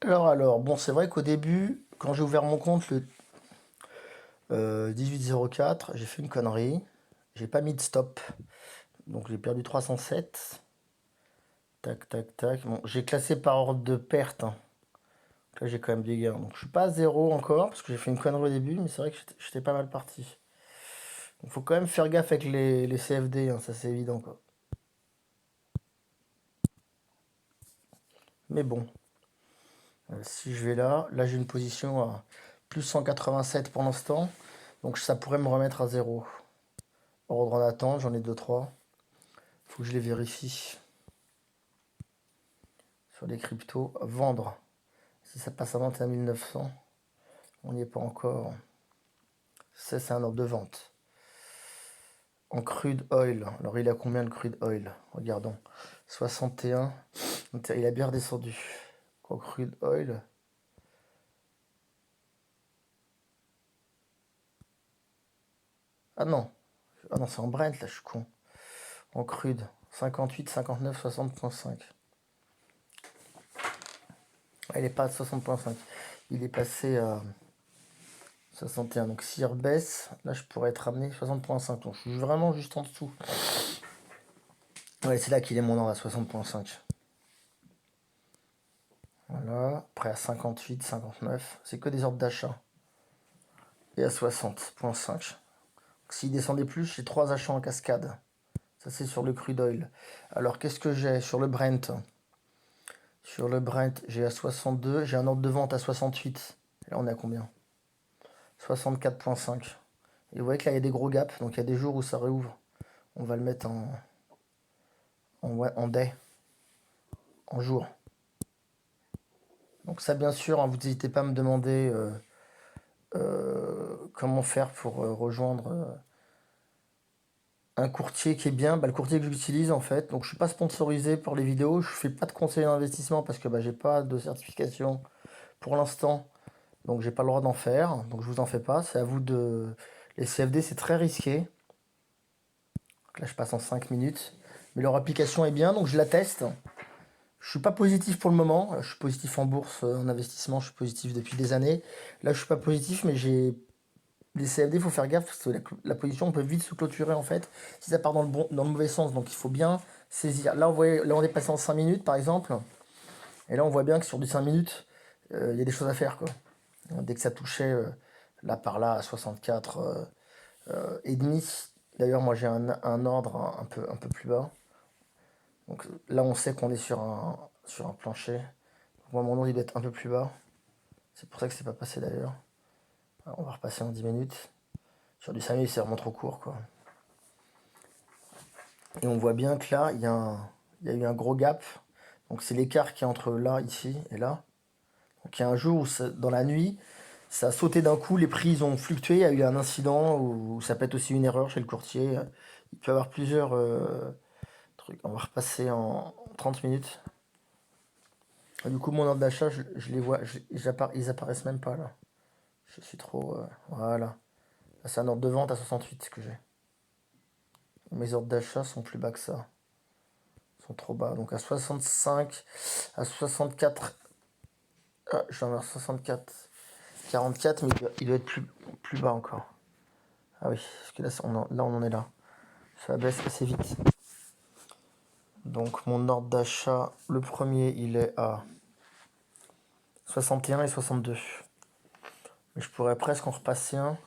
Bon, c'est vrai qu'au début, quand j'ai ouvert mon compte le 1804, j'ai fait une connerie. J'ai pas mis de stop. Donc j'ai perdu 307. Tac, tac, tac. Bon, j'ai classé par ordre de perte, hein. Là, j'ai quand même des gains. Donc je suis pas à zéro encore, parce que j'ai fait une connerie au début, mais c'est vrai que j'étais pas mal parti. Il faut quand même faire gaffe avec les CFD, hein, ça c'est évident, quoi. Mais bon, si je vais là j'ai une position à plus 187 pour l'instant. Donc ça pourrait me remettre à zéro. Ordre en attente, j'en ai deux trois. Faut que je les vérifie. Sur les cryptos, vendre. Si ça passe à 21 900, on n'y est pas encore. Ça, c'est un ordre de vente. En crude oil, alors il a combien le crude oil? Regardons. 61. Il a bien redescendu. En crude oil. Ah non. Ah non, c'est en Brent, là, je suis con. En crude. 58, 59, 60.5. Ah, il est pas à 60.5. Il est passé à 61. Donc s'il rebaisse, là je pourrais être ramené 60.5. Donc je suis vraiment juste en dessous. Ouais, c'est là qu'il est mon ordre à 60.5. Voilà. Après à 58, 59. C'est que des ordres d'achat. Et à 60.5. S'il descendait plus, j'ai 3 achats en cascade. Ça c'est sur le crude oil. Alors qu'est-ce que j'ai sur le Brent? Sur le Brent, j'ai à 62. J'ai un ordre de vente à 68. Et là on est à combien? 64.5. Et vous voyez que là il y a des gros gaps. Donc il y a des jours où ça réouvre. On va le mettre en day. En jour. Donc ça bien sûr, hein, vous n'hésitez pas à me demander comment faire pour rejoindre un courtier qui est bien. Bah, le courtier que j'utilise en fait. Donc je suis pas sponsorisé pour les vidéos. Je fais pas de conseil d'investissement parce que bah, j'ai pas de certification pour l'instant. Donc j'ai pas le droit d'en faire. Donc je vous en fais pas. C'est à vous de... Les CFD c'est très risqué. Donc là je passe en 5 minutes. Mais leur application est bien donc je la teste. Je suis pas positif pour le moment. Je suis positif en bourse, en investissement. Je suis positif depuis des années. Là je suis pas positif mais j'ai... Les CFD, il faut faire gaffe parce que la position peut vite se clôturer en fait si ça part dans le mauvais sens. Donc il faut bien saisir. Là on est passé en 5 minutes par exemple. Et là on voit bien que sur du 5 minutes, il y a des choses à faire quoi. Dès que ça touchait là par là à 64 et demi. D'ailleurs moi j'ai un ordre un peu plus bas. Donc là on sait qu'on est sur un plancher. Donc, moi mon ordre il doit être un peu plus bas. C'est pour ça que c'est pas passé d'ailleurs. Alors, on va repasser en 10 minutes. Sur du 5 minutes c'est vraiment trop court quoi. Et on voit bien que là, il y a eu un gros gap. Donc c'est l'écart qui est entre là, ici et là. Donc il y a un jour où dans la nuit, ça a sauté d'un coup, les prix ils ont fluctué, il y a eu un incident ou ça peut être aussi une erreur chez le courtier. Il peut y avoir plusieurs trucs. On va repasser en 30 minutes. Et du coup, mon ordre d'achat, je les vois, ils apparaissent même pas là. Je suis trop... voilà. Là, c'est un ordre de vente à 68 que j'ai. Mes ordres d'achat sont plus bas que ça. Sont trop bas. Donc à 65, à 64. Ah, j'en ai 64. 44, mais il doit être plus bas encore. Ah oui, parce que là, on en est là. Ça baisse assez vite. Donc mon ordre d'achat, le premier, il est à 61 et 62. Mais je pourrais presque en repasser un.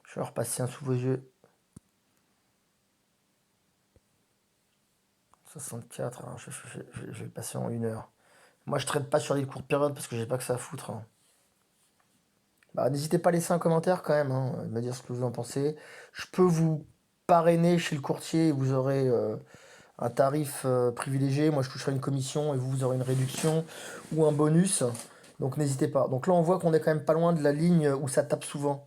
Je vais en repasser un sous vos yeux. 64, alors je vais le passer en 1 heure. Moi, je traite pas sur les courtes périodes parce que j'ai pas que ça à foutre, hein. Bah, n'hésitez pas à laisser un commentaire quand même, hein, me dire ce que vous en pensez. Je peux vous parrainer chez le courtier et vous aurez un tarif privilégié. Moi, je toucherai une commission et vous aurez une réduction ou un bonus. Donc, n'hésitez pas. Donc là, on voit qu'on est quand même pas loin de la ligne où ça tape souvent.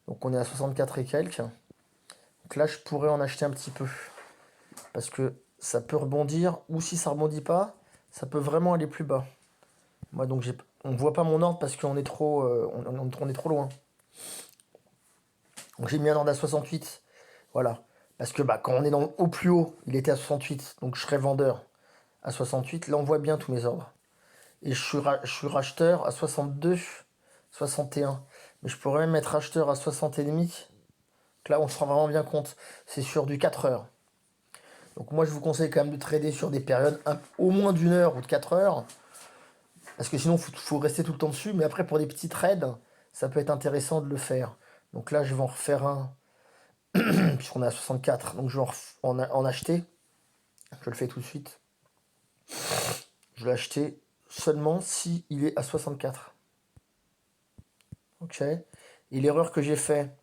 Donc, on est à 64 et quelques. Donc là, je pourrais en acheter un petit peu. Parce que ça peut rebondir. Ou si ça rebondit pas, ça peut vraiment aller plus bas. Moi, donc, on voit pas mon ordre parce qu'on est trop, on est trop loin. Donc, j'ai mis un ordre à 68. Voilà. Parce que bah, quand on est au plus haut, il était à 68. Donc, je serais vendeur à 68. Là, on voit bien tous mes ordres. Et je suis racheteur à 62, 61. Mais je pourrais même être acheteur à 60 et demi. Donc là, on se rend vraiment bien compte. C'est sur du 4 heures. Donc moi, je vous conseille quand même de trader sur des périodes au moins d'une heure ou de 4 heures. Parce que sinon, faut rester tout le temps dessus. Mais après, pour des petits trades, ça peut être intéressant de le faire. Donc là, je vais en refaire un, puisqu'on est à 64. Donc je vais en acheter. Je le fais tout de suite. Je vais acheter seulement si il est à 64. Ok. Et l'erreur que j'ai fait,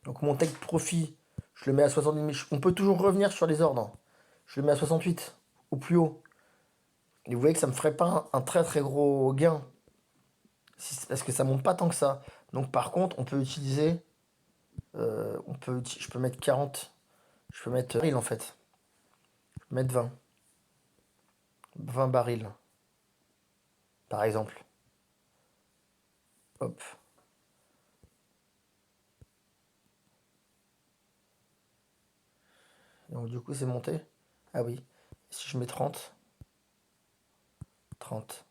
donc mon take profit, je le mets à 70. On peut toujours revenir sur les ordres. Je le mets à 68, au plus haut. Et vous voyez que ça me ferait pas un très très gros gain. Parce que ça monte pas tant que ça. Donc par contre, on peut utiliser. Je peux mettre 40. Je peux mettre baril en fait. Je peux mettre 20. 20 barils. Par exemple. Hop. Donc du coup c'est monté. Ah oui. Si je mets 30. 30.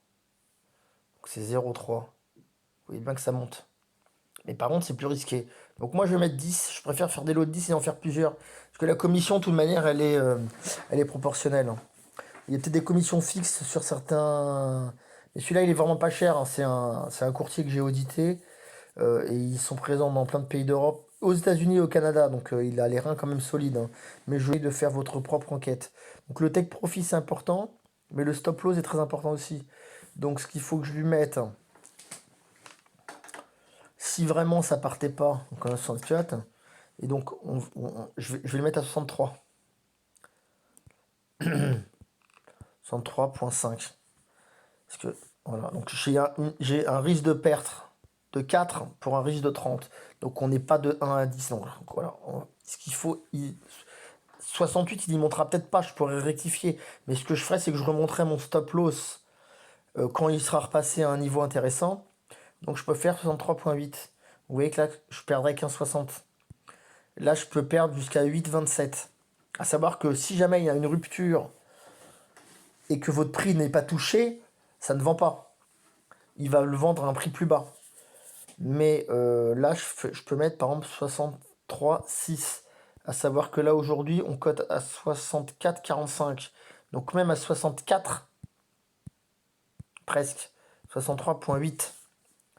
Donc c'est 0,3. Vous voyez bien que ça monte. Mais par contre c'est plus risqué. Donc moi je vais mettre 10. Je préfère faire des lots de 10 et en faire plusieurs. Parce que la commission de toute manière elle est proportionnelle, hein. Il y a peut-être des commissions fixes sur certains. Mais celui-là, il est vraiment pas cher, hein. C'est un courtier que j'ai audité. Et ils sont présents dans plein de pays d'Europe, aux États-Unis et au Canada. Donc il a les reins quand même solides, hein. Mais je vous dis de faire votre propre enquête. Donc le take profit, c'est important. Mais le stop loss est très important aussi. Donc ce qu'il faut que je lui mette, hein, si vraiment ça partait pas, donc on a 64. Et donc je vais le mettre à 63. 63,5. Parce que, voilà, donc j'ai un risque de perte de 4 pour un risque de 30. Donc on n'est pas de 1 à 10. Donc voilà, ce qu'il faut, 68, il y montera peut-être pas, je pourrais rectifier. Mais ce que je ferais, c'est que je remonterai mon stop loss quand il sera repassé à un niveau intéressant. Donc je peux faire 63,8. Vous voyez que là, je perdrai 15,60. Là, je peux perdre jusqu'à 8,27. À savoir que si jamais il y a une rupture et que votre prix n'est pas touché, ça ne vend pas. Il va le vendre à un prix plus bas. Mais là, je peux mettre par exemple 63,6. À savoir que là, aujourd'hui, on cote à 64,45. Donc même à 64, presque, 63,8,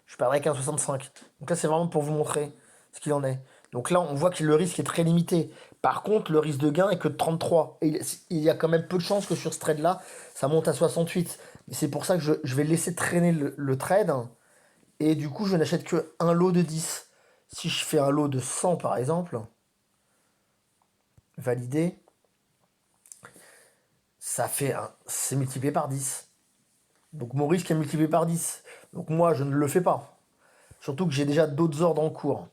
je perdrais qu'un 65. Donc là, c'est vraiment pour vous montrer ce qu'il en est. Donc là, on voit que le risque est très limité. Par contre, le risque de gain est que de 33. Et il y a quand même peu de chances que sur ce trade-là, ça monte à 68. Mais c'est pour ça que je vais laisser traîner le trade. Et du coup, je n'achète que un lot de 10. Si je fais un lot de 100 par exemple, validé, c'est multiplié par 10. Donc mon risque est multiplié par 10. Donc moi, je ne le fais pas. Surtout que j'ai déjà d'autres ordres en cours.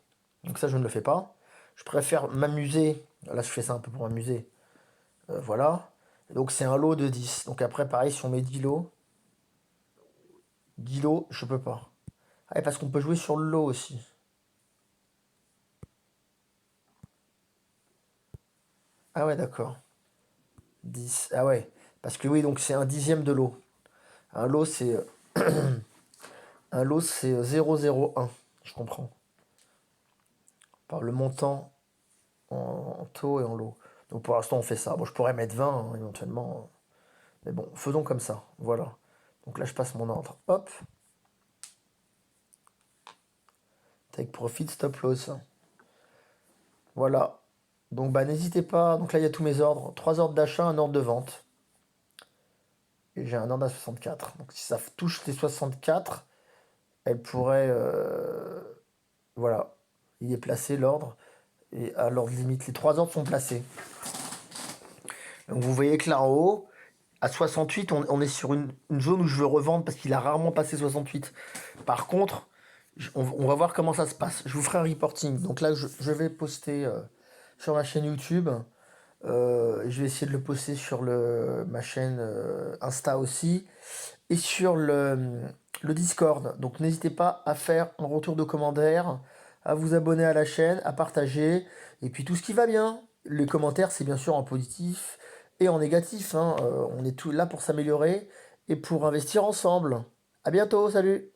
Donc ça, je ne le fais pas. Je préfère m'amuser. Là, je fais ça un peu pour m'amuser. Voilà. Donc c'est un lot de 10. Donc après, pareil, si on met 10 lots, 10 lots, je peux pas. Ah, parce qu'on peut jouer sur le lot aussi. Ah ouais, d'accord. 10. Ah ouais. Parce que oui, donc c'est un dixième de lot. Un lot, c'est 0,01. Je comprends. Par le montant en taux et en lot. Donc pour l'instant, on fait ça. Bon, je pourrais mettre 20, hein, éventuellement. Mais bon, faisons comme ça. Voilà. Donc là, je passe mon ordre. Hop. Take profit, stop loss. Voilà. Donc bah n'hésitez pas. Donc là, il y a tous mes ordres. 3 ordres d'achat, un ordre de vente. Et j'ai un ordre à 64. Donc si ça touche les 64, elle pourrait... voilà. Il est placé l'ordre. Et à l'ordre limite, les 3 ordres sont placés. Donc vous voyez que là en haut, à 68, on est sur une zone où je veux revendre parce qu'il a rarement passé 68. Par contre, on va voir comment ça se passe. Je vous ferai un reporting. Donc là, je vais poster sur ma chaîne YouTube. Je vais essayer de le poster sur ma chaîne Insta aussi. Et sur le Discord. Donc n'hésitez pas à faire un retour de commentaires, à vous abonner à la chaîne, à partager. Et puis tout ce qui va bien. Les commentaires, c'est bien sûr en positif et en négatif, hein. On est tout là pour s'améliorer et pour investir ensemble. À bientôt, salut!